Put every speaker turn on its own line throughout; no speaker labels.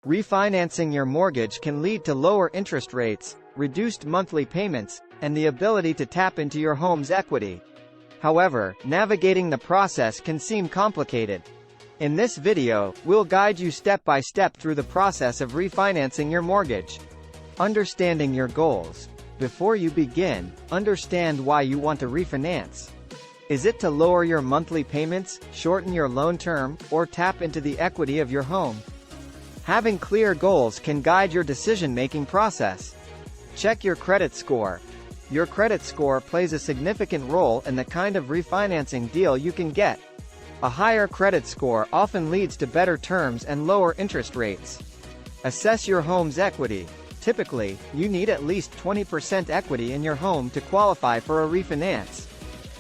Refinancing your mortgage can lead to lower interest rates, reduced monthly payments, and the ability to tap into your home's equity. However, navigating the process can seem complicated. In this video, we'll guide you step by step through the process of refinancing your mortgage. Understanding your goals. Before you begin, understand why you want to refinance. Is it to lower your monthly payments, shorten your loan term, or tap into the equity of your home? Having clear goals can guide your decision-making process. Check your credit score. Your credit score plays a significant role in the kind of refinancing deal you can get. A higher credit score often leads to better terms and lower interest rates. Assess your home's equity. Typically, you need at least 20% equity in your home to qualify for a refinance.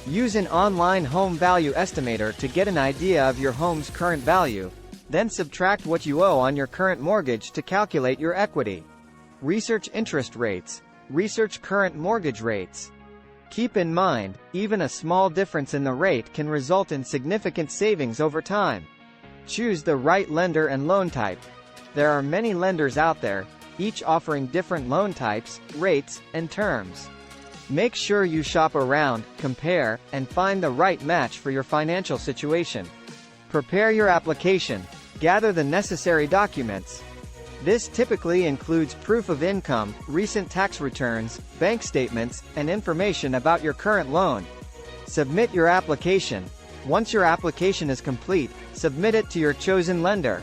Use an online home value estimator to get an idea of your home's current value, then subtract what you owe on your current mortgage to calculate your equity. Research interest rates. Research current mortgage rates. Keep in mind, even a small difference in the rate can result in significant savings over time. Choose the right lender and loan type. There are many lenders out there, each offering different loan types, rates, and terms. Make sure you shop around, compare, and find the right match for your financial situation. Prepare your application. Gather the necessary documents. This typically includes proof of income, recent tax returns, bank statements, and information about your current loan. Submit your application. Once your application is complete, submit it to your chosen lender.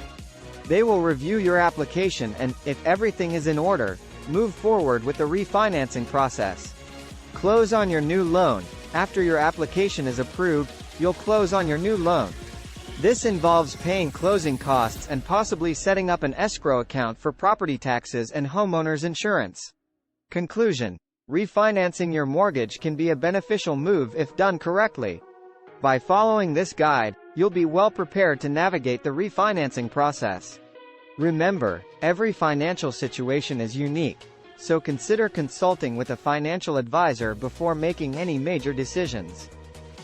They will review your application and, if everything is in order, move forward with the refinancing process. Close on your new loan. After your application is approved, you'll close on your new loan. This involves paying closing costs and possibly setting up an escrow account for property taxes and homeowners insurance. Conclusion. Refinancing your mortgage can be a beneficial move if done correctly. By following this guide, you'll be well prepared to navigate the refinancing process. Remember, every financial situation is unique, so consider consulting with a financial advisor before making any major decisions.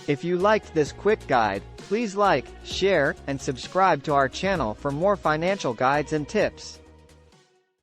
If you liked this quick guide, please like, share, and subscribe to our channel for more financial guides and tips.